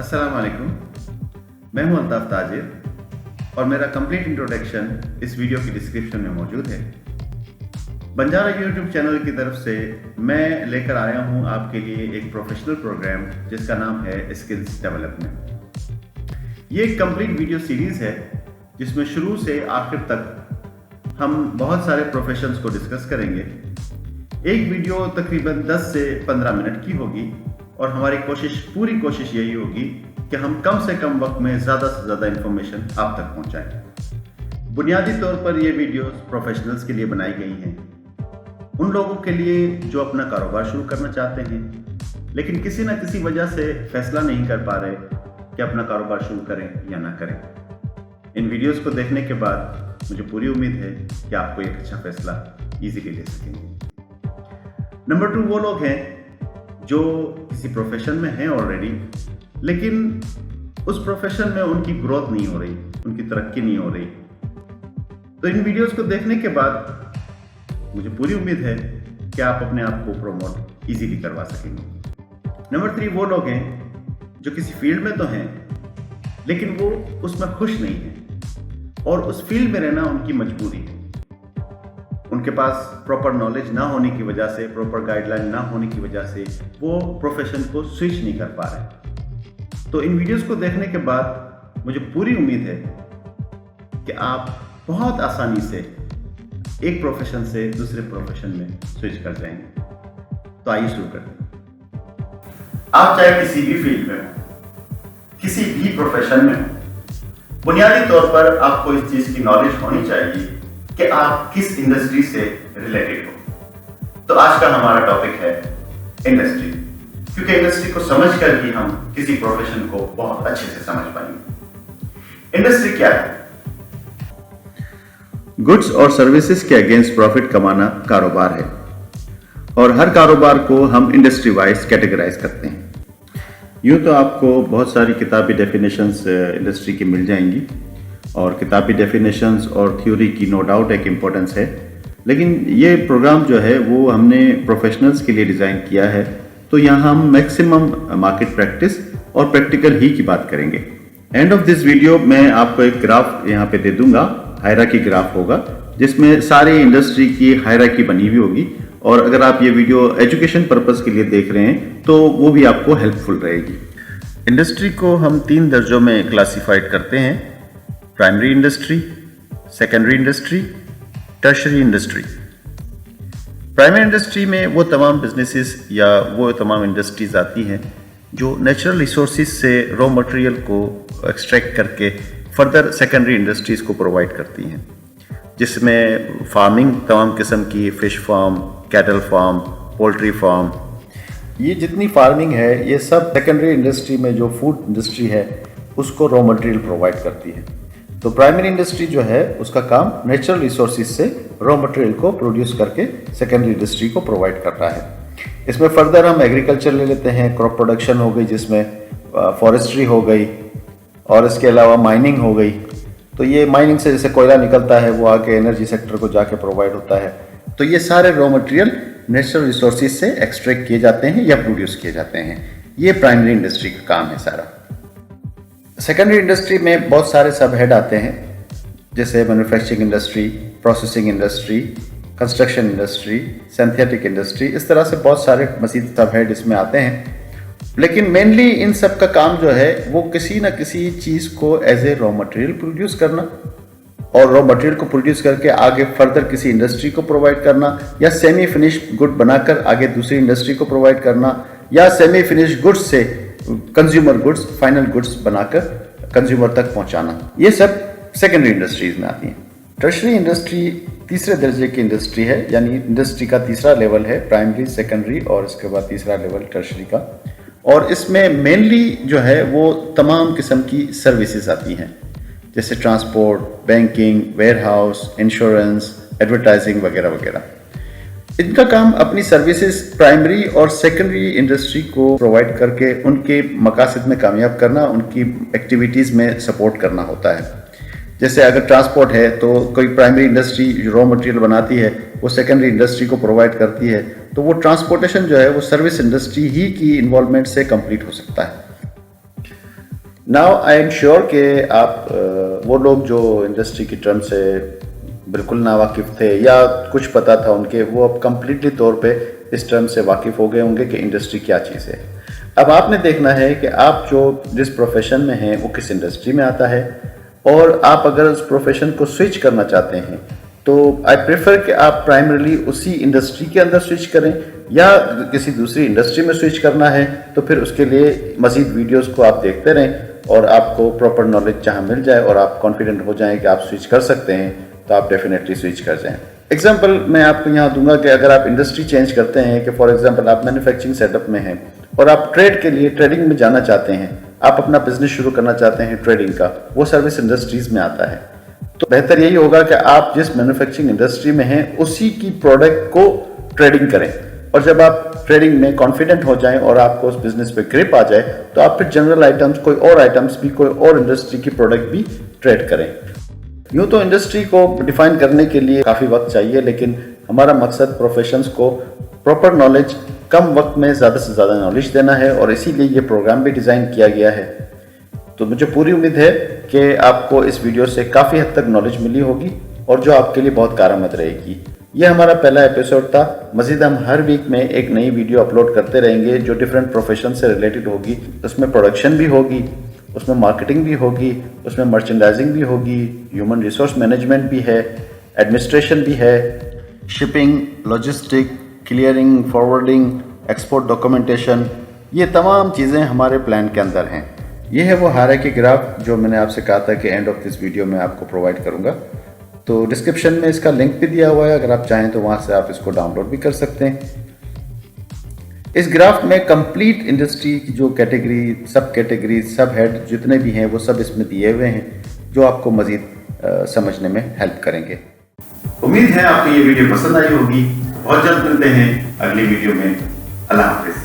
अस्सलाम वालेकुम। मैं हूं अल्ताफ ताजिर और मेरा कंप्लीट इंट्रोडक्शन इस वीडियो की डिस्क्रिप्शन में मौजूद है। बंजारा यूट्यूब चैनल की तरफ से मैं लेकर आया हूं आपके लिए एक प्रोफेशनल प्रोग्राम जिसका नाम है स्किल्स डेवलपमेंट। ये एक कंप्लीट वीडियो सीरीज है जिसमें शुरू से आखिर तक हम बहुत सारे प्रोफेशंस को डिस्कस करेंगे। एक वीडियो तकरीबन 10 से 15 मिनट की होगी और हमारी पूरी कोशिश यही होगी कि हम कम से कम वक्त में ज़्यादा से ज़्यादा इंफॉर्मेशन आप तक पहुंचाएं। बुनियादी तौर पर ये वीडियोस प्रोफेशनल्स के लिए बनाई गई हैं, उन लोगों के लिए जो अपना कारोबार शुरू करना चाहते हैं लेकिन किसी न किसी वजह से फैसला नहीं कर पा रहे कि अपना कारोबार शुरू करें या ना करें। इन वीडियोस को देखने के बाद मुझे पूरी उम्मीद है कि आपको एक अच्छा फैसला ईजीली ले सकेंगे। नंबर 2 वो लोग हैं जो किसी प्रोफेशन में हैं ऑलरेडी, लेकिन उस प्रोफेशन में उनकी ग्रोथ नहीं हो रही, उनकी तरक्की नहीं हो रही। तो इन वीडियोस को देखने के बाद मुझे पूरी उम्मीद है कि आप अपने आप को प्रमोट इजीली करवा सकेंगे। नंबर 3 वो लोग हैं जो किसी फील्ड में तो हैं लेकिन वो उसमें खुश नहीं हैं और उस फील्ड में रहना उनकी मजबूरी है। उनके पास प्रॉपर नॉलेज ना होने की वजह से, प्रॉपर गाइडलाइन ना होने की वजह से वो प्रोफेशन को स्विच नहीं कर पा रहे। तो इन वीडियोस को देखने के बाद मुझे पूरी उम्मीद है कि आप बहुत आसानी से एक प्रोफेशन से दूसरे प्रोफेशन में स्विच कर जाएंगे। तो आइए शुरू करते हैं। आप चाहे किसी भी फील्ड में हो, किसी भी प्रोफेशन में हो, बुनियादी तौर पर आपको इस चीज की नॉलेज होनी चाहिए कि आप किस इंडस्ट्री से रिलेटेड हो। तो आज का हमारा टॉपिक है इंडस्ट्री, क्योंकि इंडस्ट्री को समझकर ही हम किसी प्रोफेशन को बहुत अच्छे से समझ पाएंगे। इंडस्ट्री क्या है? गुड्स और सर्विसेज के अगेंस्ट प्रॉफिट कमाना कारोबार है और हर कारोबार को हम इंडस्ट्री वाइज कैटेगराइज करते हैं। यूं तो आपको बहुत सारी किताबी डेफिनेशंस इंडस्ट्री की मिल जाएंगी और किताबी डेफिनेशंस और थ्योरी की नो डाउट एक इम्पोर्टेंस है, लेकिन ये प्रोग्राम जो है वो हमने प्रोफेशनल्स के लिए डिज़ाइन किया है। तो यहाँ हम मैक्सिमम मार्केट प्रैक्टिस और प्रैक्टिकल ही की बात करेंगे। एंड ऑफ दिस वीडियो मैं आपको एक ग्राफ यहाँ पे दे दूंगा, हायरार्की ग्राफ होगा जिसमें सारी इंडस्ट्री की हायरार्की बनी हुई होगी और अगर आप ये वीडियो एजुकेशन पर्पज़ के लिए देख रहे हैं तो वो भी आपको हेल्पफुल रहेगी। इंडस्ट्री को हम 3 दर्जों में क्लासीफाइड करते हैं: primary industry, secondary industry, tertiary industry. Primary industry में वो तमाम बिजनेसेस या वो तमाम इंडस्ट्रीज आती हैं जो नेचुरल रिसोर्सेज से रॉ मटेरियल को एक्सट्रैक्ट करके फर्दर सेकेंडरी इंडस्ट्रीज को प्रोवाइड करती हैं, जिसमें फार्मिंग तमाम किस्म की, fish farm, cattle farm, poultry farm, ये जितनी फार्मिंग है ये सब सेकेंडरी इंडस्ट्री में जो फूड इंडस्ट्री है उसको रॉ मटेरियल प्रोवाइड करती है। तो प्राइमरी इंडस्ट्री जो है उसका काम नेचुरल रिसोर्सेज से रॉ मटेरियल को प्रोड्यूस करके सेकेंडरी इंडस्ट्री को प्रोवाइड करता है। इसमें फर्दर हम एग्रीकल्चर ले लेते हैं, क्रॉप प्रोडक्शन हो गई जिसमें फॉरेस्ट्री हो गई और इसके अलावा माइनिंग हो गई। तो ये माइनिंग से जैसे कोयला निकलता है वो आके एनर्जी सेक्टर को जाके प्रोवाइड होता है। तो ये सारे रॉ मटेरियल नेचुरल रिसोर्सेज से एक्सट्रैक्ट किए जाते हैं या प्रोड्यूस किए जाते हैं। ये प्राइमरी इंडस्ट्री का काम है सारा। सेकेंडरी इंडस्ट्री में बहुत सारे सब हेड आते हैं, जैसे manufacturing industry, processing industry, construction industry, synthetic industry, इस तरह से बहुत सारे मजीद सब हेड इसमें आते हैं। लेकिन मेनली इन सब का काम जो है वो किसी न किसी चीज़ को as a raw material produce करना और रॉ मटेरियल को प्रोड्यूस करके आगे फर्दर किसी इंडस्ट्री को प्रोवाइड करना या सेमी फिनिश्ड गुड बनाकर आगे दूसरी इंडस्ट्री को प्रोवाइड करना या सेमी फिनिश्ड गुड्स से कंज्यूमर गुड्स, फाइनल गुड्स बनाकर कंज्यूमर तक पहुंचाना। ये सब सेकेंडरी इंडस्ट्रीज में आती हैं। टर्शरी इंडस्ट्री तीसरे दर्जे की इंडस्ट्री है, यानी इंडस्ट्री का तीसरा लेवल है, प्राइमरी, सेकेंडरी और इसके बाद तीसरा लेवल टर्शरी का। और इसमें मेनली जो है वो तमाम किस्म की सर्विसेज आती हैं, जैसे transport, banking, warehouse, insurance, advertising वगैरह वगैरह। इनका काम अपनी सर्विसेज प्राइमरी और सेकेंडरी इंडस्ट्री को प्रोवाइड करके उनके मकासद में कामयाब करना, उनकी एक्टिविटीज़ में सपोर्ट करना होता है। जैसे अगर ट्रांसपोर्ट है तो कोई प्राइमरी इंडस्ट्री जो रॉ मटेरियल बनाती है वो सेकेंडरी इंडस्ट्री को प्रोवाइड करती है, तो वो ट्रांसपोर्टेशन जो है वो सर्विस इंडस्ट्री ही की इन्वॉल्वमेंट से कंप्लीट हो सकता है। नाउ आई एम श्योर कि आप वो लोग जो इंडस्ट्री की टर्म से बिल्कुल नावाकिफ थे या कुछ पता था उनके, वो अब कम्प्लीटली तौर पे इस टर्म से वाकिफ़ हो गए होंगे कि इंडस्ट्री क्या चीज़ है। अब आपने देखना है कि आप जो जिस प्रोफेशन में हैं वो किस इंडस्ट्री में आता है, और आप अगर उस प्रोफेशन को स्विच करना चाहते हैं तो आई प्रेफर कि आप प्राइमरीली उसी इंडस्ट्री के अंदर स्विच करें, या किसी दूसरी इंडस्ट्री में स्विच करना है तो फिर उसके लिए मज़ीद वीडियोस को आप देखते रहें और आपको प्रॉपर नॉलेज जहां मिल जाए और आप कॉन्फिडेंट हो जाएं कि आप स्विच कर सकते हैं, तो आप डेफिनेटली स्विच कर जाएं। एग्जाम्पल मैं आपको यहाँ दूंगा कि अगर आप इंडस्ट्री चेंज करते हैं, कि फॉर एग्जाम्पल आप मैन्युफैक्चरिंग सेटअप में हैं और आप ट्रेड के लिए ट्रेडिंग में जाना चाहते हैं, आप अपना बिजनेस शुरू करना चाहते हैं ट्रेडिंग का, वो सर्विस इंडस्ट्रीज में आता है, तो बेहतर यही होगा कि आप जिस मैन्युफैक्चरिंग इंडस्ट्री में हैं उसी की प्रोडक्ट को ट्रेडिंग करें, और जब आप ट्रेडिंग में कॉन्फिडेंट हो जाएं और आपको उस बिजनेस पे ग्रिप आ जाए तो आप फिर जनरल आइटम्स, कोई और आइटम्स भी, कोई और इंडस्ट्री की प्रोडक्ट भी ट्रेड करें। यूँ तो इंडस्ट्री को डिफाइन करने के लिए काफ़ी वक्त चाहिए, लेकिन हमारा मकसद प्रोफेशंस को प्रॉपर नॉलेज, कम वक्त में ज़्यादा से ज़्यादा नॉलेज देना है, और इसीलिए ये प्रोग्राम भी डिज़ाइन किया गया है। तो मुझे पूरी उम्मीद है कि आपको इस वीडियो से काफ़ी हद तक नॉलेज मिली होगी और जो आपके लिए बहुत कारआमद रहेगी। यह हमारा पहला एपिसोड था। मज़ीद हम हर वीक में एक नई वीडियो अपलोड करते रहेंगे जो डिफरेंट प्रोफेशन से रिलेटेड होगी। उसमें प्रोडक्शन भी होगी, उसमें मार्केटिंग भी होगी, उसमें मर्चेंडाइजिंग भी होगी, ह्यूमन रिसोर्स मैनेजमेंट भी है, एडमिनिस्ट्रेशन भी है, shipping, logistic, clearing, forwarding, export documentation, ये तमाम चीज़ें हमारे प्लान के अंदर हैं। ये है वो हायरार्की ग्राफ जो मैंने आपसे कहा था कि एंड ऑफ दिस वीडियो में आपको प्रोवाइड करूंगा। तो डिस्क्रिप्शन में इसका लिंक भी दिया हुआ है, अगर आप चाहें तो वहाँ से आप इसको डाउनलोड भी कर सकते हैं। इस ग्राफ में कंप्लीट इंडस्ट्री की जो कैटेगरी, सब कैटेगरी, सब हेड जितने भी हैं वो सब इसमें दिए हुए हैं, जो आपको मज़ीद समझने में हेल्प करेंगे। उम्मीद है आपको ये वीडियो पसंद आई होगी। बहुत जल्द मिलते हैं अगली वीडियो में। अल्लाह हाफिज़।